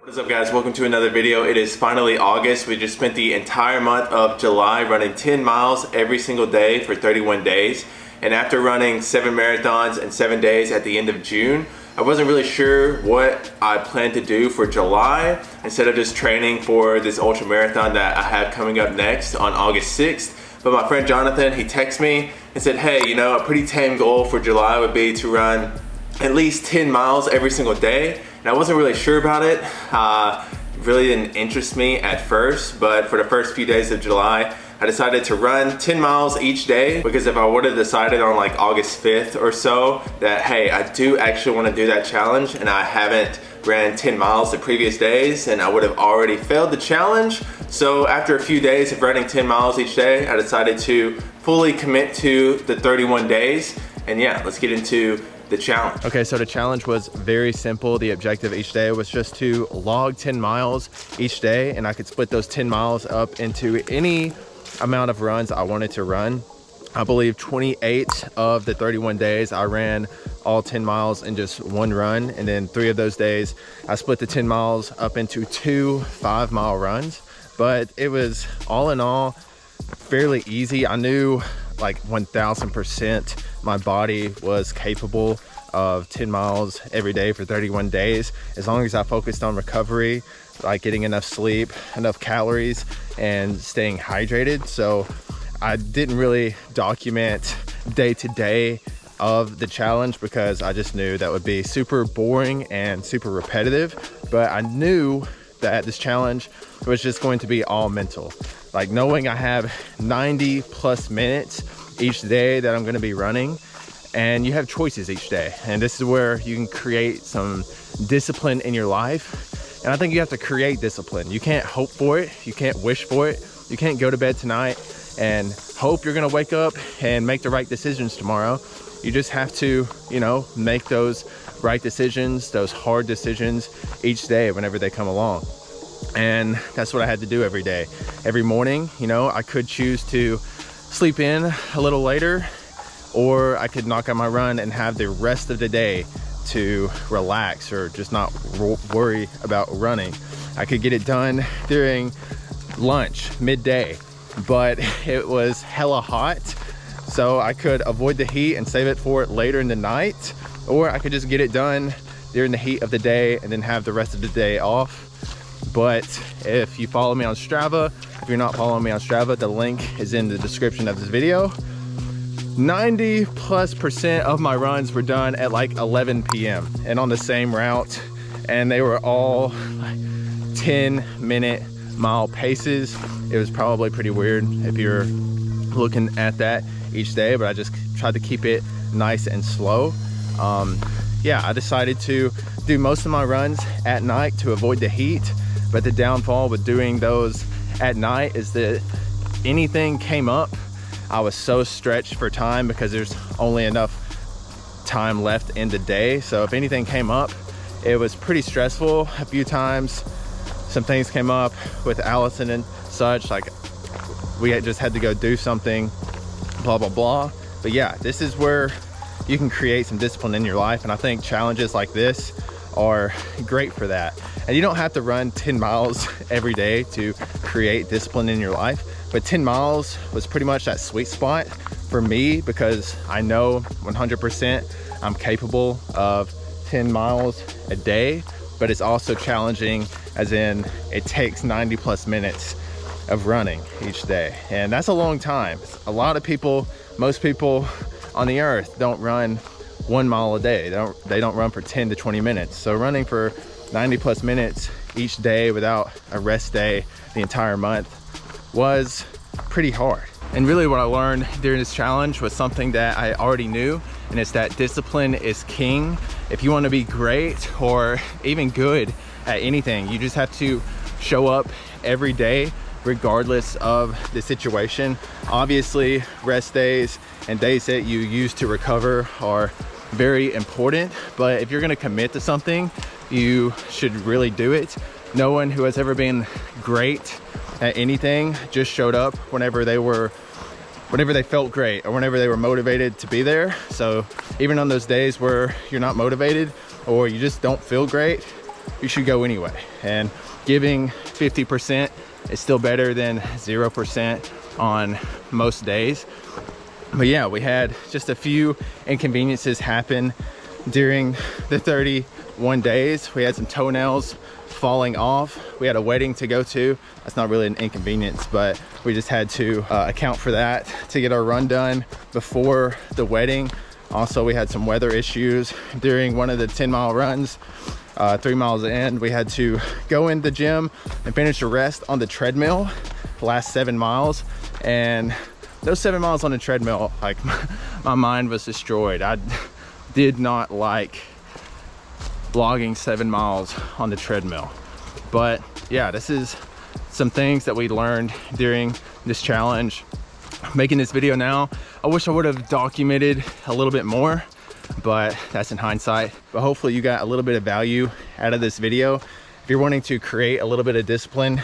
What's up guys, welcome to another video. It is finally August. We just spent the entire month of July running 10 miles every single day for 31 days. And after running 7 marathons and 7 days at the end of June, I wasn't really sure what I planned to do for July instead of just training for this ultra marathon that I have coming up next on August 6th. But my friend Jonathan, he texted me and said, hey, you know, a pretty tame goal for July would be to run at least 10 miles every single day. And I wasn't really sure about it. Really didn't interest me at first, but for the first few days of July, I decided to run 10 miles each day, because if I would have decided on like August 5th or so that, hey, I do actually want to do that challenge and I haven't ran 10 miles the previous days, and I would have already failed the challenge. So after a few days of running 10 miles each day, I decided to fully commit to the 31 days. And yeah, let's get into the challenge. Okay, so the challenge was very simple. The objective each day was just to log 10 miles each day, and I could split those 10 miles up into any amount of runs I wanted to run. I believe 28 of the 31 days I ran all 10 miles in just one run, and then 3 of those days I split the 10 miles up into 2 5-mile runs. But it was all in all fairly easy. I knew like 1000% my body was capable of 10 miles every day for 31 days, as long as I focused on recovery, like getting enough sleep, enough calories, and staying hydrated. So I didn't really document day to day of the challenge because I just knew that would be super boring and super repetitive. But I knew that this challenge was just going to be all mental. Like knowing I have 90 plus minutes each day that I'm going to be running, and you have choices each day, and this is where you can create some discipline in your life. And I think you have to create discipline. You can't hope for it, you can't wish for it, you can't go to bed tonight and hope you're going to wake up and make the right decisions tomorrow. You just have to, you know, make those right decisions, those hard decisions each day whenever they come along. And that's what I had to do every day. Every morning, you know, I could choose to sleep in a little later, or I could knock out my run and have the rest of the day to relax or just not worry about running. I could get it done during lunch, midday, but it was hella hot, so I could avoid the heat and save it for later in the night, or I could just get it done during the heat of the day and then have the rest of the day off. But if you follow me on Strava, if you're not following me on Strava, the link is in the description of this video. 90+% of my runs were done at like 11 p.m. and on the same route, and they were all like 10-minute mile paces. It was probably pretty weird if you're looking at that each day, but I just tried to keep it nice and slow. Yeah, I decided to do most of my runs at night to avoid the heat. But the downfall with doing those at night is that anything came up, I was so stretched for time because there's only enough time left in the day. So if anything came up, it was pretty stressful. A few times some things came up with Allison and such, like we had just had to go do something, blah, blah, blah. But yeah, this is where you can create some discipline in your life. And I think challenges like this are great for that. And you don't have to run 10 miles every day to create discipline in your life, but 10 miles was pretty much that sweet spot for me, because I know 100% I'm capable of 10 miles a day. But it's also challenging, as in it takes 90+ minutes of running each day, and that's a long time. A lot of people, most people on the earth don't run 1 mile a day. They don't run for 10 to 20 minutes. So running for 90+ minutes each day without a rest day the entire month was pretty hard. And really what I learned during this challenge was something that I already knew, and it's that discipline is king. If you want to be great or even good at anything, you just have to show up every day regardless of the situation. Obviously, rest days and days that you use to recover are very important, but if you're going to commit to something, you should really do it. No one who has ever been great at anything just showed up whenever they felt great or whenever they were motivated to be there. So even on those days where you're not motivated or you just don't feel great, you should go anyway. And giving 50% is still better than 0% on most days. But yeah, we had just a few inconveniences happen during the 31 days. We had some toenails falling off. We had a wedding to go to. That's not really an inconvenience, but we just had to account for that to get our run done before the wedding. Also, we had some weather issues during one of the 10-mile runs. 3 miles in, we had to go in the gym and finish a rest on the treadmill the last 7 miles. And those 7 miles on the treadmill, like my mind was destroyed. I did not like vlogging 7 miles on the treadmill. But yeah, this is some things that we learned during this challenge. Making this video now, I wish I would have documented a little bit more, but that's in hindsight. But hopefully you got a little bit of value out of this video. If you're wanting to create a little bit of discipline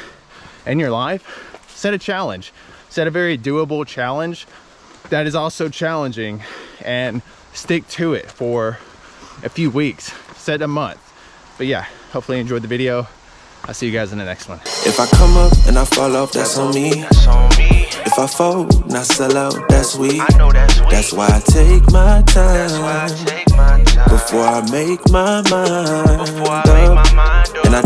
in your life, set a challenge. Set a very doable challenge that is also challenging, and stick to it for a few weeks, set a month. But yeah, hopefully you enjoyed the video. I'll see you guys in the next one. If I come up and I fall off, that's on me. If I fold and I sell out, that's weak. That's why I take my time before I make my mind up.